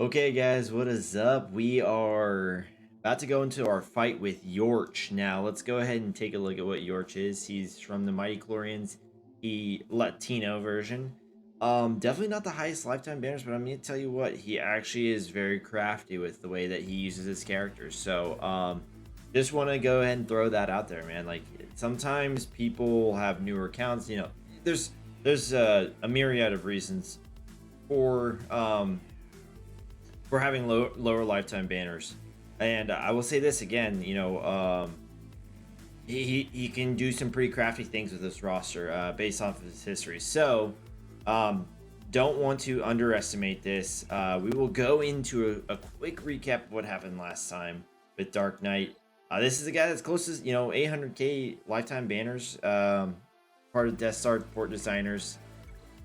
Okay, guys, what is up? We are about to go into our fight with Yorch. Now, let's go ahead and take a look at what Yorch is. He's from the Mighty Chlorians, the Latino version. Definitely not the highest lifetime banners, but I'm gonna tell you what, he actually is very crafty with the way that he uses his characters. So, just want to go ahead and throw that out there, man. Like sometimes people have newer accounts. There's a myriad of reasons for having lower lifetime banners. And I will say this again, he can do some pretty crafty things with this roster based off of his history. So don't want to underestimate this. We will go into a quick recap of what happened last time with Dark Knight. This is a guy that's closest, 800k lifetime banners, part of Death Star port designers,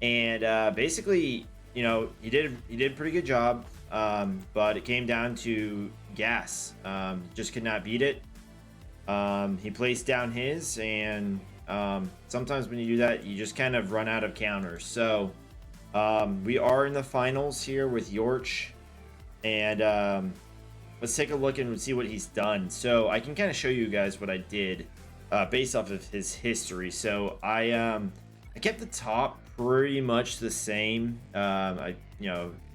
and basically, he did a pretty good job. But it came down to gas. Just could not beat it. He placed down his, and sometimes when you do that, you just kind of run out of counters. So we are in the finals here with Yorch, and let's take a look and see what he's done. So I can kind of show you guys what I did based off of his history. So I kept the top pretty much the same.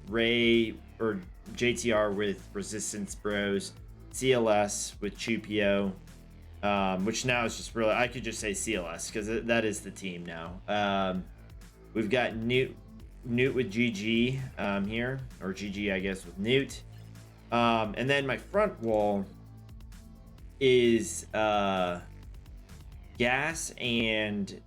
Ray or JTR with Resistance Bros, CLS with Chupio, which now is just really, I could just say CLS because that is the team now. We've got Newt with GG here, or GG I guess with Newt, and then my front wall is Gas and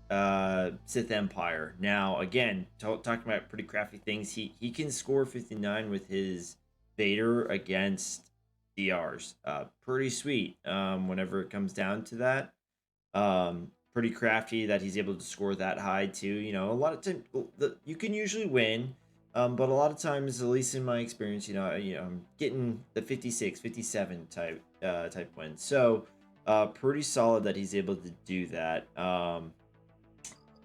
Sith Empire. Now again, talking about pretty crafty things, he can score 59 with his Vader against DRs. Pretty sweet whenever it comes down to that. Pretty crafty that he's able to score that high too. A lot of times you can usually win, but a lot of times, at least in my experience, I'm getting the 56 57 type wins. So pretty solid that he's able to do that.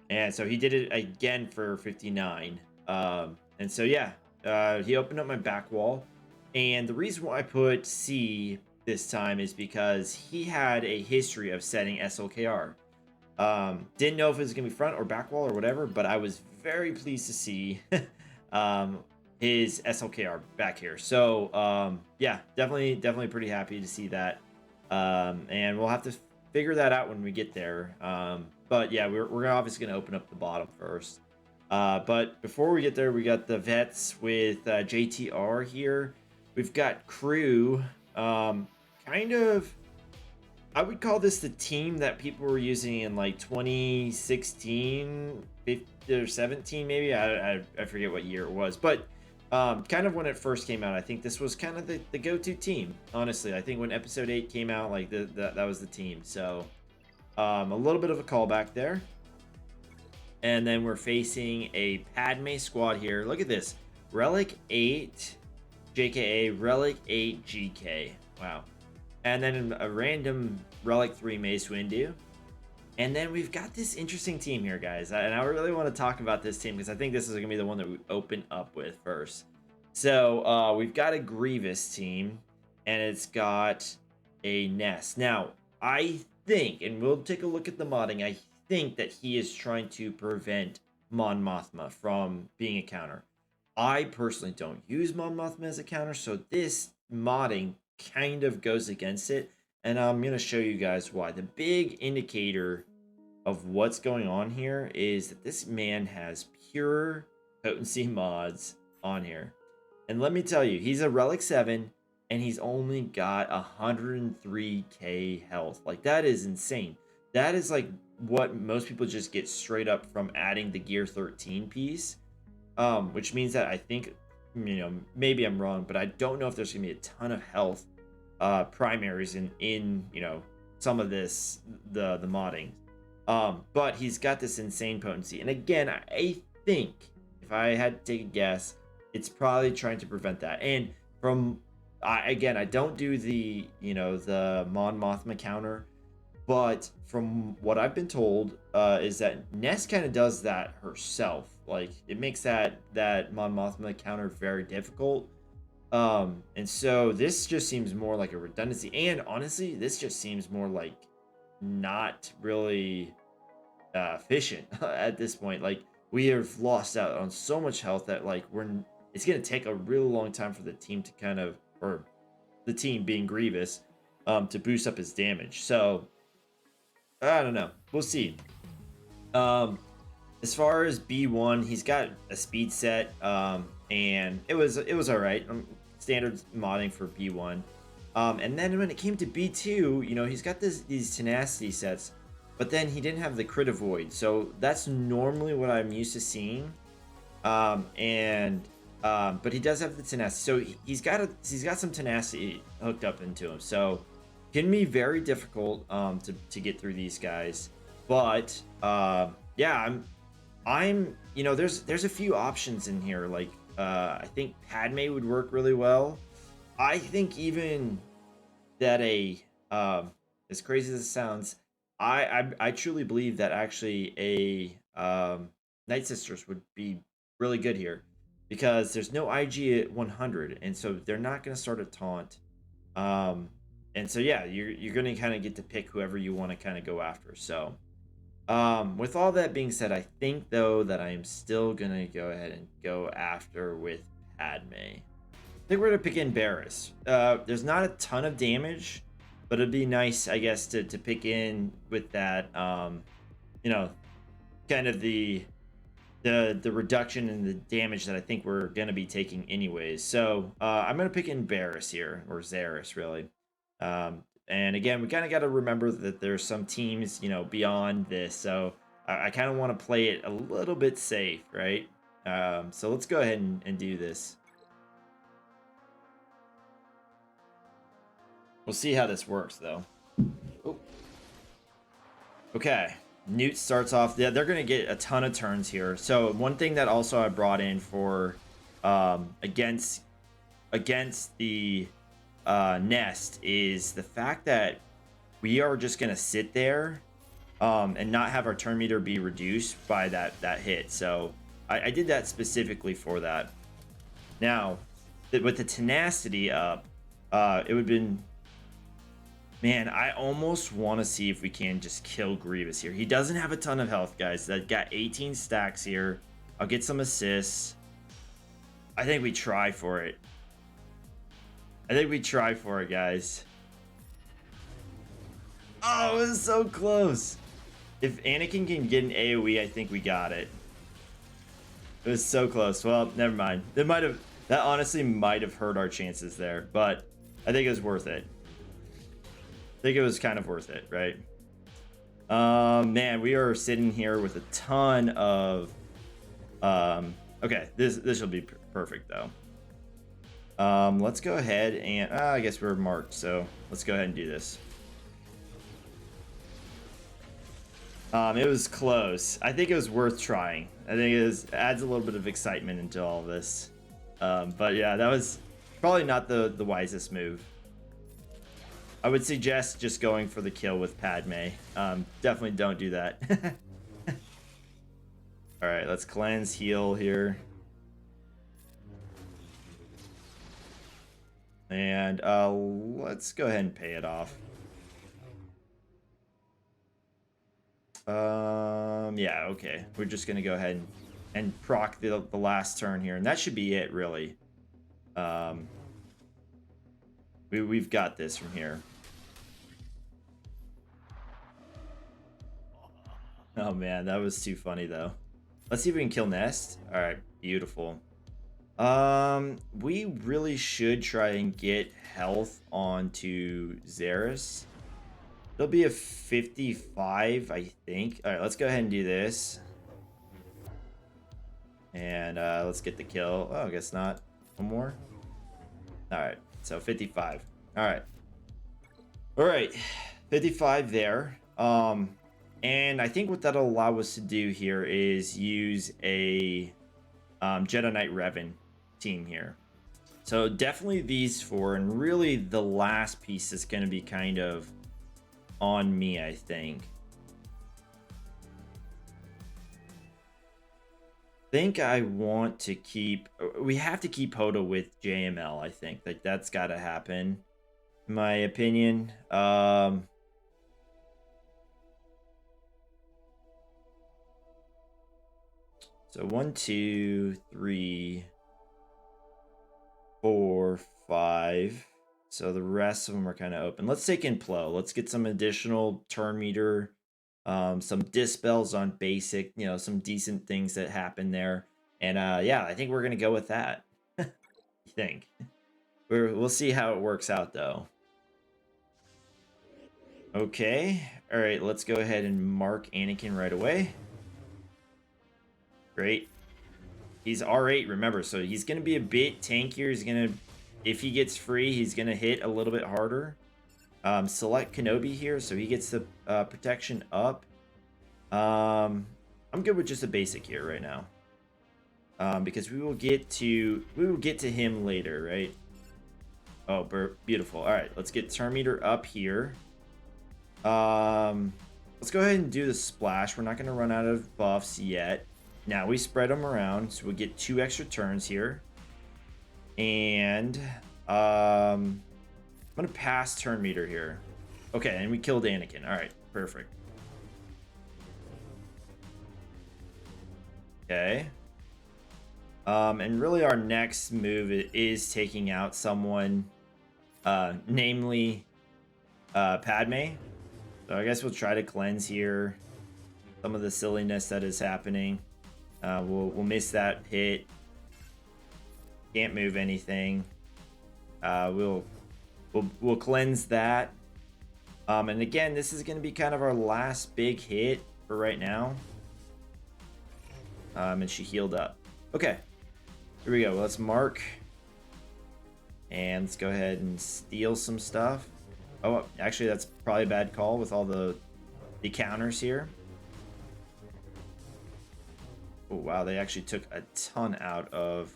And so he did it again for 59. And so yeah, he opened up my back wall. And the reason why I put C this time is because he had a history of setting SLKR. Didn't know if it was gonna be front or back wall or whatever, but I was very pleased to see his SLKR back here. So yeah, definitely pretty happy to see that. And we'll have to figure that out when we get there. But yeah, we're obviously going to open up the bottom first. But before we get there, we got the vets with JTR here. We've got crew. Kind of, I would call this the team that people were using in like 2016, 15, or 17 maybe. I forget what year it was, but kind of when it first came out, I think this was kind of the go-to team. Honestly, I think when episode 8 came out, like that was the team. So a little bit of a callback there. And then we're facing a Padme squad here. Look at this. Relic 8 JKA, Relic 8 GK. Wow. And then a random Relic 3 Mace Windu. And then we've got this interesting team here, guys. And I really want to talk about this team because I think this is going to be the one that we open up with first. So we've got a Grievous team, and it's got a Nest. Now, I think, and we'll take a look at the modding, I think that he is trying to prevent Mon Mothma from being a counter. I personally don't use Mon Mothma as a counter, so this modding kind of goes against it. And I'm going to show you guys why. The big indicator of what's going on here is that this man has pure potency mods on here. And let me tell you, he's a Relic 7, and he's only got 103k health. Like, that is insane. That is like what most people just get straight up from adding the Gear 13 piece. Which means that I think, maybe I'm wrong, but I don't know if there's going to be a ton of health primaries in some of this the modding, but he's got this insane potency. And again, I think if I had to take a guess, it's probably trying to prevent that. And I don't do the the Mon Mothma counter, but from what I've been told is that Ness kind of does that herself. Like, it makes that Mon Mothma counter very difficult. And so this just seems more like a redundancy. And honestly, this just seems more like not really efficient at this point. Like we have lost out on so much health that like it's gonna take a really long time for the team to kind of, or the team being Grievous, to boost up his damage. So I don't know. We'll see. Um, as far as B1, he's got a speed set, and it was all right. Standard modding for B1. And then when it came to B2, you know, he's got these tenacity sets, but then he didn't have the crit avoid. So that's normally what I'm used to seeing. But he does have the tenacity. So he's got some tenacity hooked up into him. So can be very difficult to get through these guys. But yeah, I'm you know, there's a few options in here. Like I think Padme would work really well. I think even that as crazy as it sounds, I truly believe that actually a Night Sisters would be really good here because there's no IG at 100, and so they're not going to start a taunt. And so yeah, you're going to kind of get to pick whoever you want to kind of go after. So with all that being said, I think though that I am still going to go ahead and go after with Padme. I think we're going to pick in Barris. There's not a ton of damage, but it'd be nice, I guess, to pick in with that, you know, kind of the reduction in the damage that I think we're going to be taking anyways. So I'm going to pick in Barris here, or Xeris, really. And again, we kind of got to remember that there's some teams, you know, beyond this. So I kind of want to play it a little bit safe, right? So let's go ahead and do this. We'll see how this works, though. Oh. Okay. Newt starts off. Yeah, they're going to get a ton of turns here. So one thing that also I brought in for against the nest is the fact that we are just going to sit there and not have our turn meter be reduced by that hit. So I did that specifically for that. Now, with the tenacity up, it would have been... Man, I almost want to see if we can just kill Grievous here. He doesn't have a ton of health, guys. That got 18 stacks here. I'll get some assists. I think we try for it. Guys. Oh, it was so close. If Anakin can get an AoE, I think we got it. It was so close. Well, never mind. That honestly might have hurt our chances there, but I think it was worth it. I think it was kind of worth it, right? Man, we are sitting here with a ton of... okay, this will be perfect, though. Let's go ahead and... I guess we're marked, so let's go ahead and do this. It was close. I think it was worth trying. I think it adds a little bit of excitement into all of this. But yeah, that was probably not the wisest move. I would suggest just going for the kill with Padme. Definitely don't do that. All right, let's cleanse, heal here. And let's go ahead and pay it off. Yeah, okay. We're just gonna go ahead and proc the last turn here, and that should be it, really. We've got this from here. Oh man, that was too funny though. Let's see if we can kill Nest. All right, beautiful. We really should try and get health onto Xeris. It'll be a 55, I think. All right, let's go ahead and do this. And let's get the kill. Oh, I guess not. One more. All right, so 55. All right. All right, 55 there. And I think what that'll allow us to do here is use a Jedi Knight Revan team here. So definitely these four, and really the last piece is going to be kind of on me, I think. think I want to keep. We have to keep Hoda with JML. I think that's got to happen, in my opinion. So 1, 2, 3, 4, 5. So the rest of them are kind of open. Let's take in Plo. Let's get some additional turn meter, some dispels on basic, some decent things that happen there. And yeah, I think we're gonna go with that. You think? We'll see how it works out though. Okay. All right, let's go ahead and mark Anakin right away. Great. He's R8, remember, so he's going to be a bit tankier. He's going to, if he gets free, he's going to hit a little bit harder. Select Kenobi here, so he gets the protection up. I'm good with just a basic here right now. Because we will get to him later, right? Oh, beautiful. All right, let's get turn meter up here. Let's go ahead and do the splash. We're not going to run out of buffs yet. Now we spread them around, so we get 2 extra turns here. And I'm going to pass turn meter here. Okay, and we killed Anakin. All right, perfect. Okay. And really our next move is taking out someone, namely Padme. So I guess we'll try to cleanse here some of the silliness that is happening. We'll miss that hit. Can't move anything. We'll cleanse that. And again, this is going to be kind of our last big hit for right now. And she healed up. Okay, here we go. Let's mark. And let's go ahead and steal some stuff. Oh, actually, that's probably a bad call with all the counters here. Oh, wow, they actually took a ton out of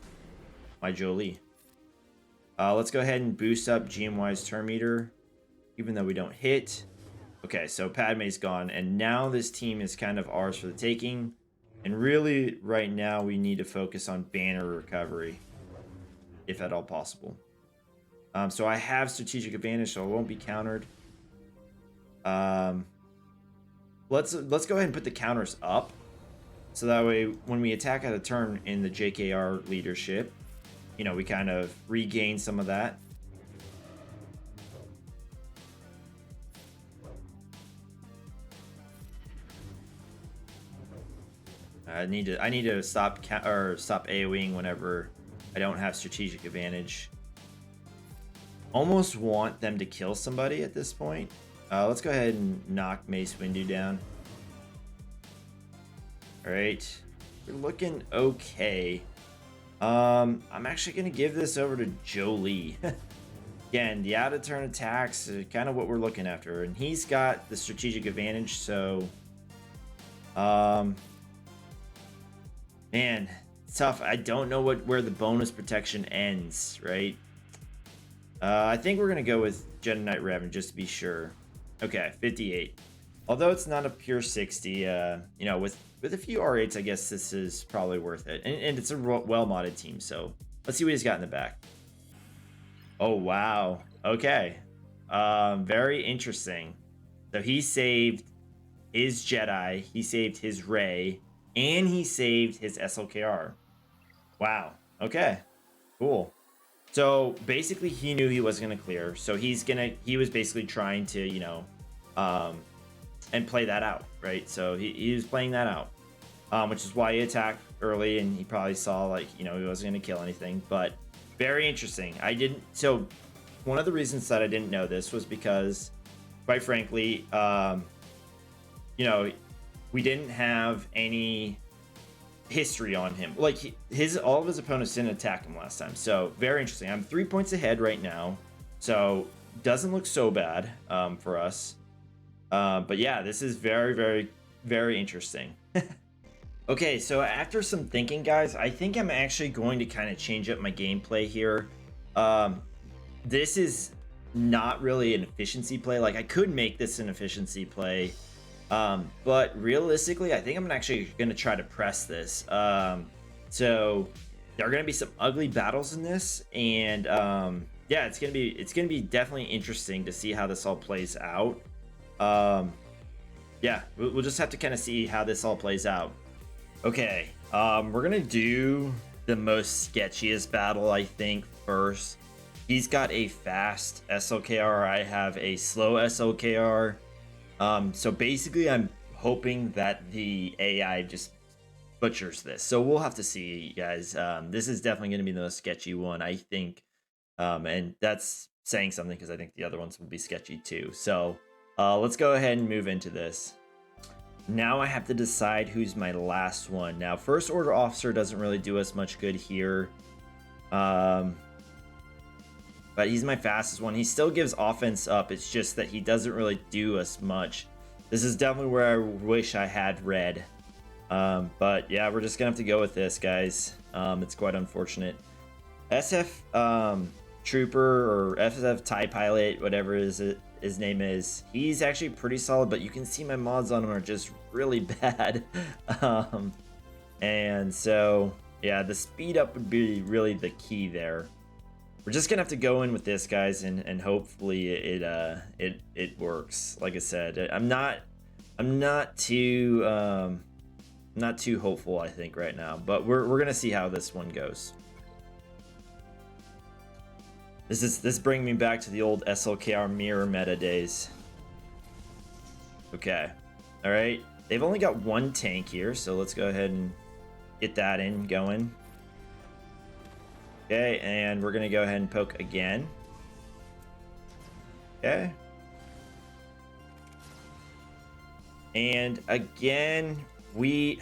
my Jolie. Let's go ahead and boost up GMY's turn meter, even though we don't hit. Okay, so Padme's gone, and now this team is kind of ours for the taking. And really, right now, we need to focus on banner recovery, if at all possible. So I have strategic advantage, so it won't be countered. Let's go ahead and put the counters up. So that way, when we attack out of turn in the JKR leadership, we kind of regain some of that. I need to stop AoEing whenever I don't have strategic advantage. Almost want them to kill somebody at this point. Let's go ahead and knock Mace Windu down. All right, we're looking okay. I'm actually gonna give this over to Jolie. Again, the out of turn attacks are kind of what we're looking after, and he's got the strategic advantage. So, man, it's tough. I don't know where the bonus protection ends, right? I think we're gonna go with Jedi Knight Revan just to be sure. Okay, 58. Although it's not a pure 60, with a few R8s, I guess this is probably worth it. And it's a well-modded team, so let's see what he's got in the back. Oh, wow. Okay. Very interesting. So he saved his Jedi, he saved his Rey, and he saved his SLKR. Wow. Okay. Cool. So basically he knew he wasn't going to clear. So he was basically trying to, and play that out, right? So he was playing that out, which is why he attacked early, and he probably saw he wasn't going to kill anything. But very interesting. So one of the reasons that I didn't know this was because, quite frankly, we didn't have any history on him. All of his opponents didn't attack him last time. So very interesting. I'm 3 points ahead right now, so doesn't look so bad for us. But yeah, this is very, very, very interesting. Okay, so after some thinking, guys, I think I'm actually going to kind of change up my gameplay here. This is not really an efficiency play. I could make this an efficiency play, but realistically, I think I'm actually going to try to press this. So there are going to be some ugly battles in this, and yeah, it's gonna be definitely interesting to see how this all plays out. Yeah, we'll just have to kind of see how this all plays out. Okay, we're gonna do the most sketchiest battle, I think, first. He's got a fast SLKR. I have a slow SLKR. So basically, I'm hoping that the AI just butchers this. So we'll have to see, guys. This is definitely going to be the most sketchy one, I think. And that's saying something because I think the other ones will be sketchy too. So let's go ahead and move into this. Now I have to decide who's my last one. Now, First Order Officer doesn't really do us much good here. But he's my fastest one. He still gives offense up. It's just that he doesn't really do us much. This is definitely where I wish I had red. But yeah, we're just gonna have to go with this, guys. It's quite unfortunate. SF Trooper or FSF TIE Pilot, whatever his name is, he's actually pretty solid, but you can see my mods on him are just really bad. And so yeah, the speed up would be really the key there. We're just gonna have to go in with this, guys, and hopefully it works. Like I said, I'm not too hopeful, I think, right now, but we're gonna see how this one goes. This bringing me back to the old SLKR mirror meta days. Okay, all right. They've only got one tank here, so let's go ahead and get that in going. Okay, and we're gonna go ahead and poke again. Okay. And again, we're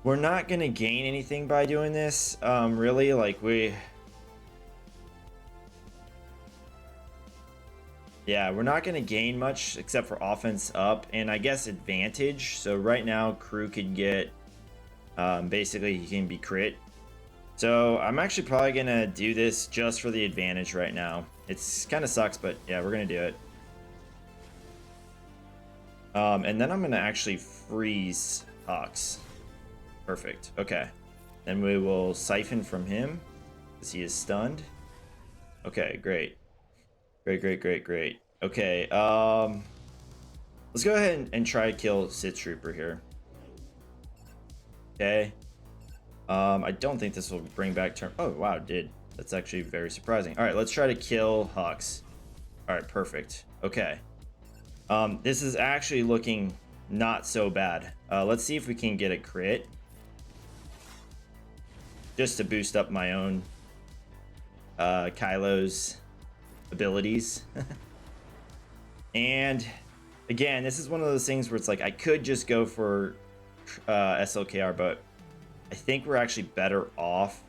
not gonna gain anything by doing this. Really, like yeah, we're not gonna gain much except for offense up and I guess advantage. So right now, crew could get basically he can be crit. So I'm actually probably gonna do this just for the advantage right now. It's kind of sucks, but yeah, we're gonna do it. And then I'm gonna actually freeze Hux. Perfect. Okay. Then we will siphon from him because he is stunned. Okay, great. Great. Okay. Let's go ahead and try to kill Sith Trooper here. Okay. I don't think this will bring back turn. Oh wow, it did. That's actually very surprising. All right, let's try to kill Hux. All right, perfect. Okay. This is actually looking not so bad. Let's see if we can get a crit. Just to boost up my own Kylo's abilities. And again, this is one of those things where it's like I could just go for SLKR, but I think we're actually better off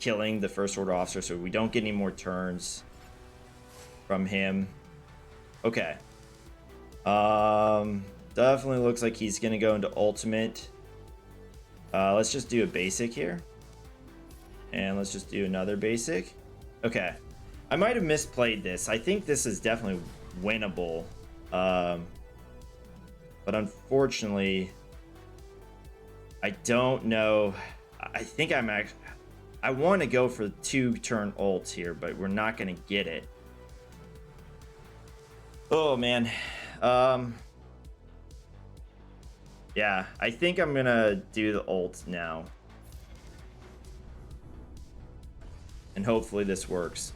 killing the First Order Officer so we don't get any more turns from him. Okay. Definitely looks like he's gonna go into ultimate. Let's just do a basic here. And let's just do another basic. Okay. I might have misplayed this. I think this is definitely winnable. But unfortunately, I don't know. I think I want to go for 2-turn ults here, but we're not going to get it. Oh, man. Yeah, I think I'm going to do the ult now. And hopefully this works.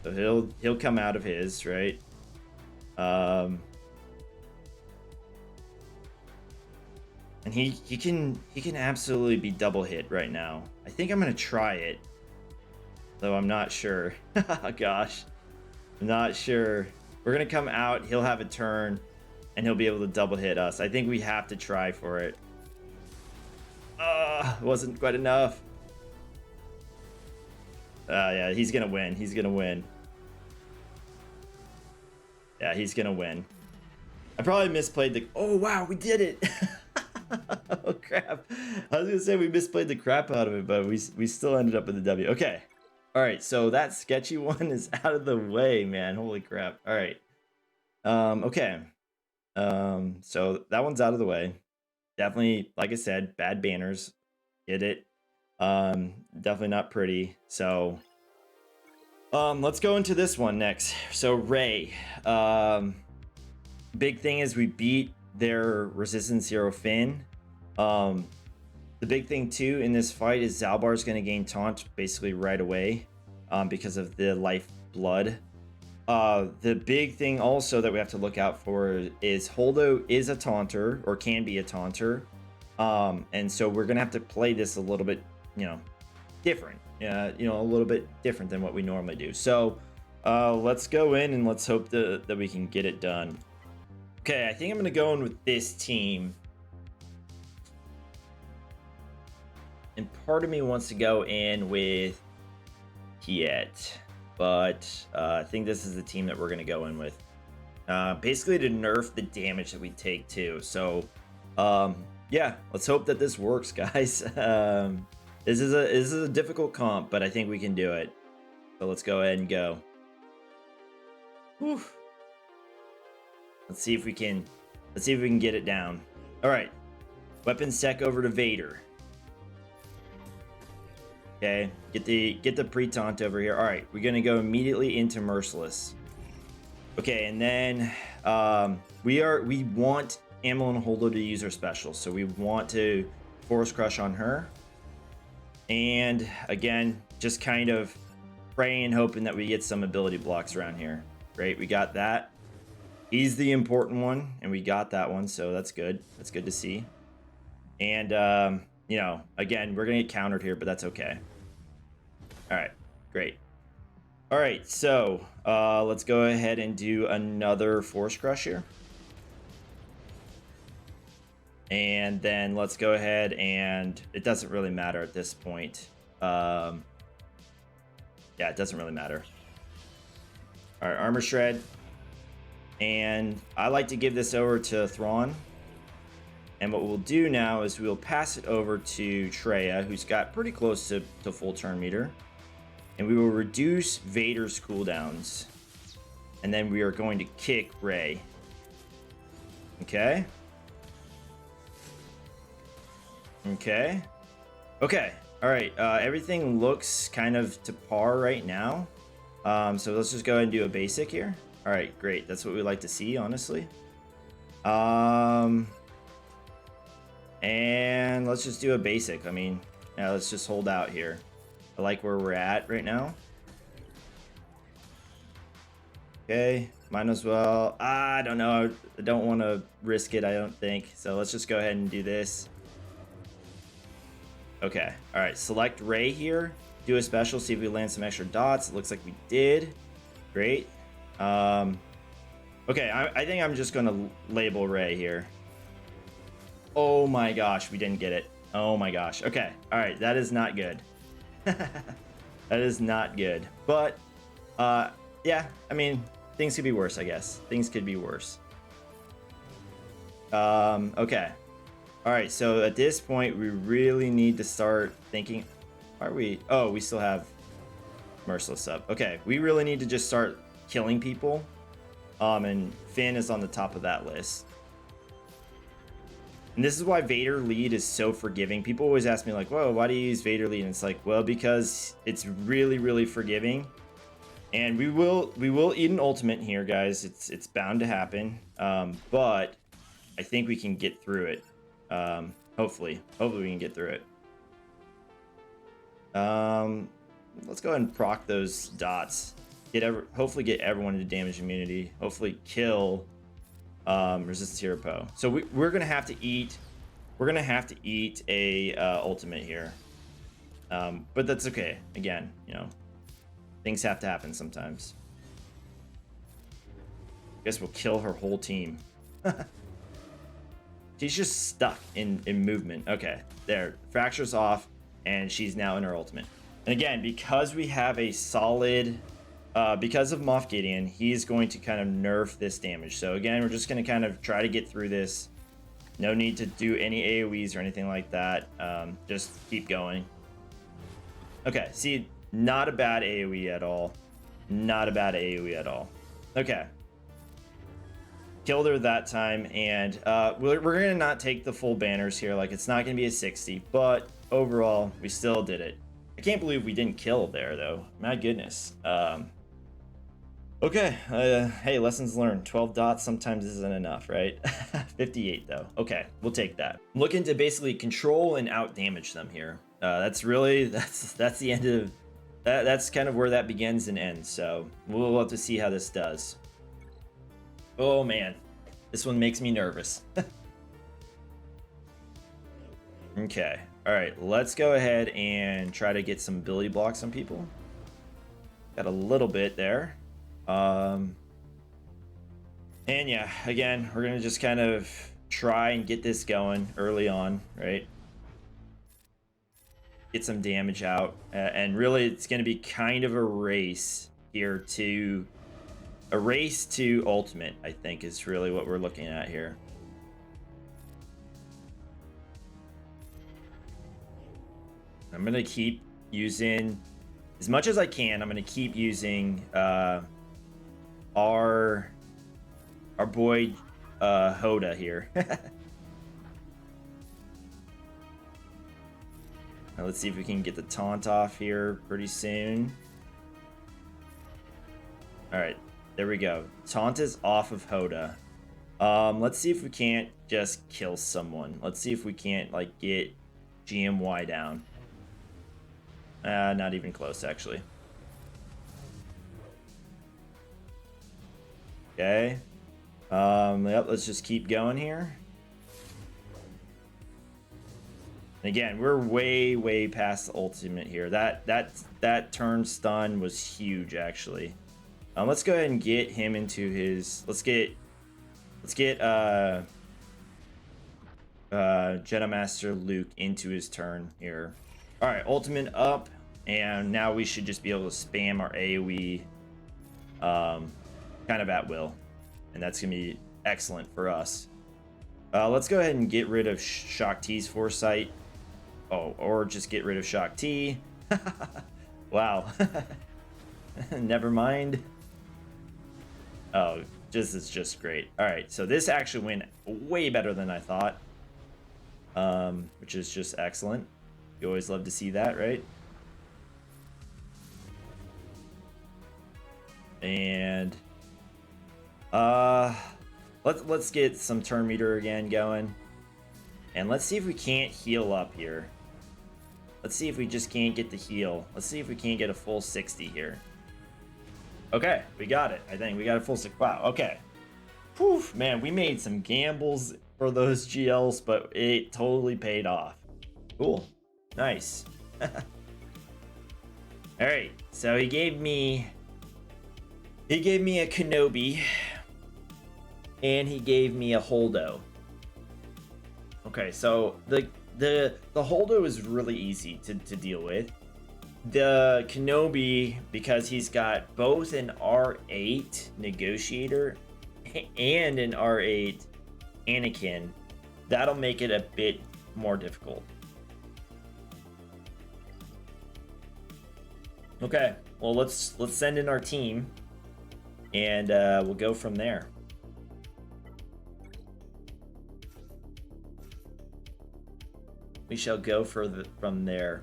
So he'll come out of his, right? And he can absolutely be double hit right now. I think I'm gonna try it, though I'm not sure. Gosh, I'm not sure. We're gonna come out. He'll have a turn, and he'll be able to double hit us. I think we have to try for it. Wasn't quite enough. Yeah, he's gonna win. He's gonna win. Yeah, he's gonna win. I probably misplayed the. Oh wow, we did it! Oh crap! I was gonna say we misplayed the crap out of it, but we still ended up with the W. Okay. All right, so that sketchy one is out of the way, man. Holy crap! All right. Okay. So that one's out of the way. Definitely, like I said, bad banners. Get it? Definitely not pretty. So, let's go into this one next. So Rey, big thing is we beat their Resistance Zero Finn. The big thing too in this fight is Zalbar's going to gain taunt basically right away, because of the life blood. The big thing also that we have to look out for is Holdo is a taunter, or can be a taunter. And so we're gonna have to play this a little bit, different. A little bit different than what we normally do. So let's go in and let's hope that we can get it done. Okay, I think I'm gonna go in with this team. And part of me wants to go in with Kiet. But I think this is the team that we're going to go in with. Basically to nerf the damage that we take too. So, yeah, let's hope that this works, guys. This is a difficult comp, but I think we can do it. So let's go ahead and go. Whew. Let's see if we can get it down. All right. Weapon sec over to Vader. Okay, get the pre-taunt over here. All right, we're gonna go immediately into Merciless. Okay, and then we want Ammo and Holdo to use her special, so we want to Force Crush on her. And again, just kind of praying and hoping that we get some ability blocks around here. Great, we got that. He's the important one, and we got that one, so that's good. That's good to see. And again, we're gonna get countered here, but that's okay. All right, great. All right, so let's go ahead and do another Force Crush here. And then let's go ahead and it doesn't really matter at this point. Yeah, it doesn't really matter. All right, Armor Shred. And I like to give this over to Thrawn. And what we'll do now is we'll pass it over to Traya, who's got pretty close to full turn meter. And we will reduce Vader's cooldowns. And then we are going to kick Rey. Okay. Okay. Okay. All right. Everything looks kind of to par right now. So let's just go ahead and do a basic here. All right, great. That's what we like to see, honestly. And let's just do a basic. I mean, yeah, let's just hold out here. I like where we're at right now. Okay, might as well. I don't know. I don't want to risk it, I don't think. So let's just go ahead and do this. Okay, all right. Select Rey here. Do a special, see if we land some extra dots. It looks like we did. Great. Okay, I think I'm just going to label Rey here. Oh my gosh, we didn't get it. Oh my gosh. Okay, all right. That is not good. That is not good. But yeah, I mean, things could be worse, I guess. Things could be worse. Okay. All right, so at this point, we really need to start thinking. Are we? Oh, we still have Merciless up. Okay, we really need to just start killing people. And Finn is on the top of that list. And this is why Vader lead is so forgiving. People always ask me like, whoa, why do you use Vader lead? And it's like, well, because it's really, really forgiving. And we will eat an ultimate here, guys. It's bound to happen. But I think we can get through it. Hopefully we can get through it. Let's go ahead and proc those dots. Hopefully get everyone into damage immunity. Hopefully kill resistance hero Poe. So we're gonna have to eat. We're gonna have to eat a ultimate here. But that's okay. Again, things have to happen sometimes. Guess we'll kill her whole team. She's just stuck in movement. Okay, there. Fracture's off, and she's now in her ultimate. And again, because we have a solid... because of Moff Gideon, he's going to kind of nerf this damage. So again, we're just going to kind of try to get through this. No need to do any AoEs or anything like that. Just keep going. Okay, see, not a bad AoE at all. Not a bad AoE at all. Okay. killed her that time, and we're gonna not take the full banners here. Like, it's not gonna be a 60, but overall we still did it. I can't believe we didn't kill there though. My goodness. Okay, hey, lessons learned. 12 dots sometimes isn't enough, right? 58 though. Okay, we'll take that. I'm looking to basically control and out damage them here. That's really that's the end of that. That's kind of where that begins and ends. So we'll have to see how this does. Oh man, this one makes me nervous. Okay, all right, let's go ahead and try to get some ability blocks on people. Got a little bit there. And yeah, again, we're gonna just kind of try and get this going early on, right? Get some damage out, and really it's gonna be kind of a race here to ultimate, I think, is really what we're looking at here. I'm gonna keep using as much as I can. I'm gonna keep using our boy Hoda here. Now let's see if we can get the taunt off here pretty soon. All right, there we go. Taunt is off of Hoda. Let's see if we can't just kill someone. Let's see if we can't like get GMY down. Not even close, actually. Okay. Yep, let's just keep going here. Again, we're way past the ultimate here. That turn stun was huge, actually. Let's go ahead and get him into his. Let's get Jedi Master Luke into his turn here. All right, ultimate up, and now we should just be able to spam our AoE kind of at will, and that's gonna be excellent for us. Let's go ahead and get rid of Shock T's foresight. Oh, or just get rid of Shock T. Wow. Never mind. Oh, this is just great. All right, so this actually went way better than I thought, which is just excellent. You always love to see that, right? And let's get some turn meter again going, and let's see if we can't heal up here. Let's see if we just can't get the heal. Let's see if we can't get a full 60 here. Okay, we got it. I think we got a full 60. Wow, okay. Whew, man, we made some gambles for those GLs, but it totally paid off. Cool. Nice. All right, so he gave me a Kenobi, and he gave me a Holdo. Okay, so the Holdo is really easy to deal with. The Kenobi, because he's got both an R8 Negotiator and an R8 Anakin, that'll make it a bit more difficult. Okay, well let's send in our team, and we'll go from there. We shall go from there.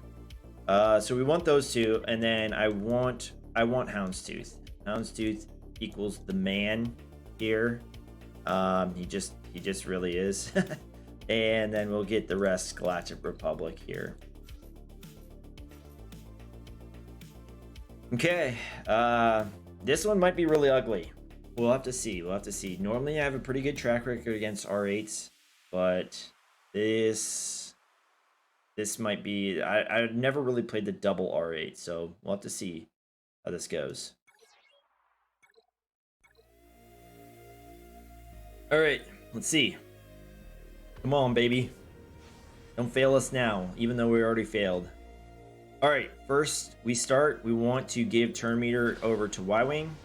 So we want those two, and then I want Houndstooth. Houndstooth equals the man here. He just really is. And then we'll get the rest Galactic Republic here. Okay, this one might be really ugly. We'll have to see. Normally I have a pretty good track record against R8s, but this might be. I've never really played the double R8, so we'll have to see how this goes. All right, let's see. Come on, baby. Don't fail us now, even though we already failed. All right, first we want to give turn meter over to Y-Wing.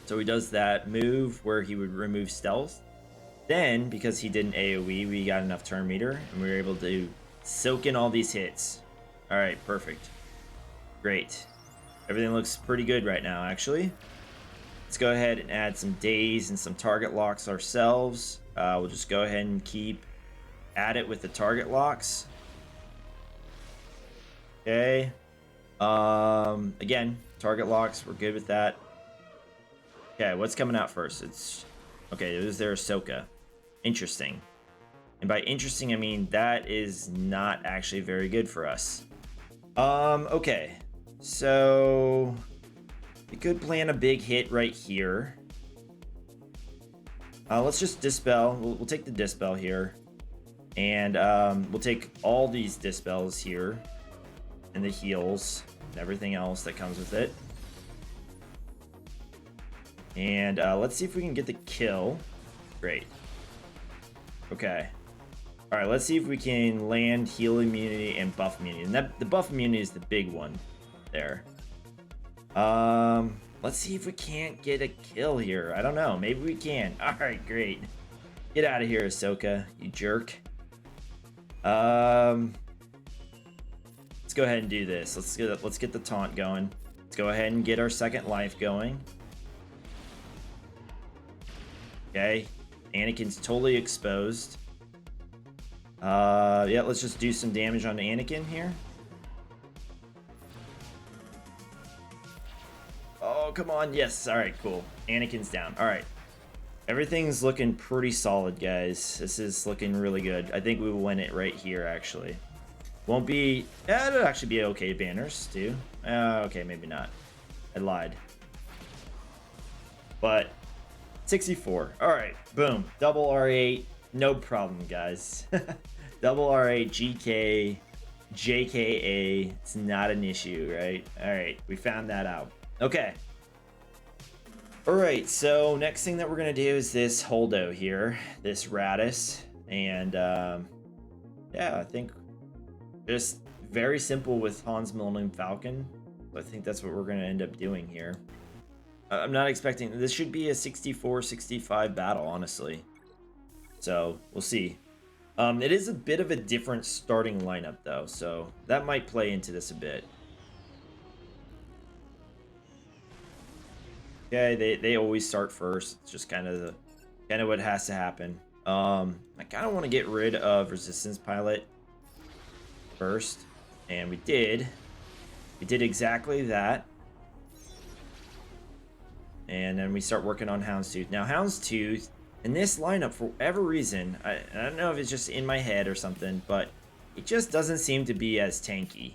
So he does that move where he would remove stealth. Then, because he did an AoE, we got enough turn meter, and we were able to soak in all these hits. All right, perfect. Great. Everything looks pretty good right now, actually. let's go ahead and add some days and some target locks ourselves. We'll just go ahead and keep at it with the target locks. Okay. Again, target locks, we're good with that. Okay, what's coming out first? It's okay, is there Ahsoka? Interesting. And by interesting, I mean that is not actually very good for us. Okay. So we could plan a big hit right here. Let's just dispel. We'll take the dispel here. And we'll take all these dispels here. And the heals. And everything else that comes with it. And let's see if we can get the kill. Great. Okay. Alright, let's see if we can land heal immunity and buff immunity. And the buff immunity is the big one there. Let's see if we can't get a kill here. I don't know. Maybe we can. Alright, great. Get out of here, Ahsoka, you jerk. Let's go ahead and do this. Let's get the taunt going. Let's go ahead and get our second life going. Okay. Anakin's totally exposed. Yeah, let's just do some damage on Anakin here. Oh, come on. Yes. All right, cool. Anakin's down. All right. Everything's looking pretty solid, guys. This is looking really good. I think we will win it right here, actually. Won't be... Yeah, it'll actually be okay banners, too. Okay, maybe not. I lied. But 64. All right. Boom. Double R8. No problem, guys. Double R8, GK, JKA. It's not an issue, right? All right. We found that out. Okay. All right. So next thing that we're going to do is this Holdo here. This Raddus. And yeah, I think just very simple with Han's Millennium Falcon. I think that's what we're going to end up doing here. I'm not expecting... This should be a 64-65 battle, honestly. So, we'll see. It is a bit of a different starting lineup, though. So, that might play into this a bit. Okay, they always start first. It's just kind of what has to happen. I kind of want to get rid of Resistance Pilot first. And we did. We did exactly that. And then we start working on Houndstooth. Now, Houndstooth, in this lineup, for whatever reason, I don't know if it's just in my head or something, but it just doesn't seem to be as tanky.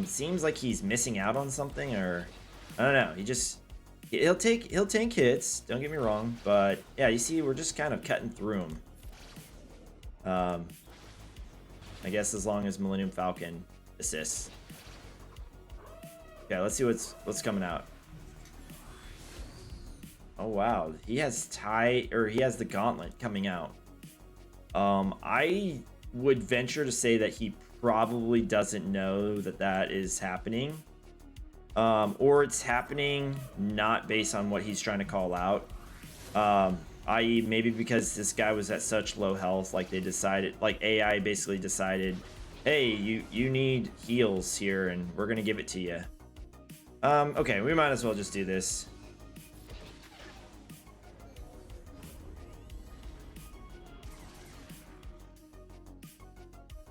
Seems like he's missing out on something, or I don't know. He'll tank hits. Don't get me wrong, but yeah, you see, we're just kind of cutting through him. I guess as long as Millennium Falcon assists. Okay, let's see what's coming out. Oh wow, he has the gauntlet coming out. I would venture to say that he probably doesn't know that is happening. Or it's happening not based on what he's trying to call out. I.e. maybe because this guy was at such low health, like they decided, like AI basically decided, hey, you need heals here and we're gonna give it to you. Okay, we might as well just do this.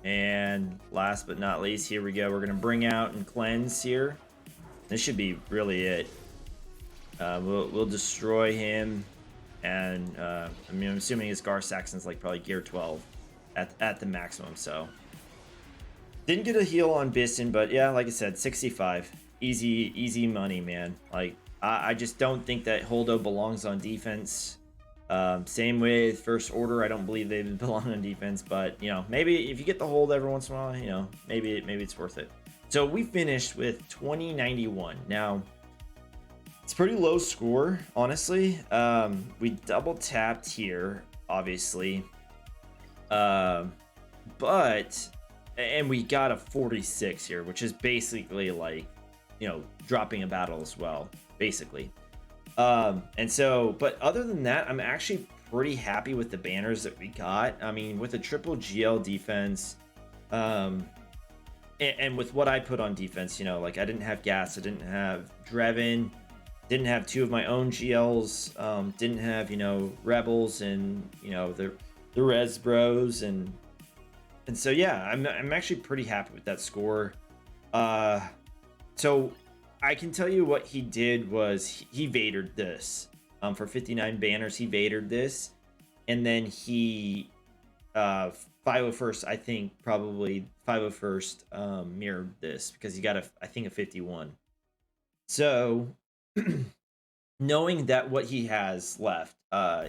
And last but not least, here we go. We're gonna bring out and cleanse here. This should be really it. We'll destroy him, and I mean, I'm assuming his Gar Saxon's like probably gear 12 at the maximum. So didn't get a heal on Biston, but yeah, like I said, 65, easy money, man. Like I just don't think that Holdo belongs on defense. Same with First Order. I don't believe they belong on defense, but you know, maybe if you get the hold every once in a while, you know, maybe it's worth it. So we finished with 2091. Now it's pretty low score, honestly. We double tapped here, obviously, and we got a 46 here, which is basically like, you know, dropping a battle as well, basically. And so, but other than that, I'm actually pretty happy with the banners that we got. I mean, with a triple GL defense, and with what I put on defense, you know, like I didn't have gas, I didn't have Drevin, didn't have two of my own GLs, didn't have, you know, Rebels and, you know, the Res Bros, and so yeah, I'm actually pretty happy with that score. So I can tell you what he did was he Vadered this. For 59 banners, he Vadered this, and then he 501st, I think probably 501st mirrored this because he got I think a 51. So knowing that what he has left,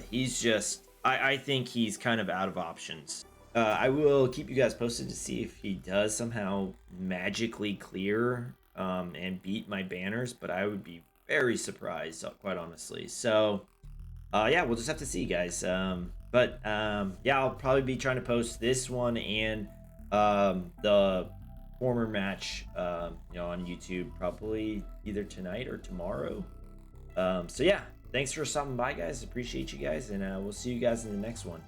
he's just I think he's kind of out of options. I will keep you guys posted to see if he does somehow magically clear and beat my banners, but I would be very surprised, quite honestly. So yeah, we'll just have to see, guys. Yeah, I'll probably be trying to post this one and the former match, you know, on YouTube probably either tonight or tomorrow. So yeah, thanks for stopping by, guys. Appreciate you guys, and we'll see you guys in the next one.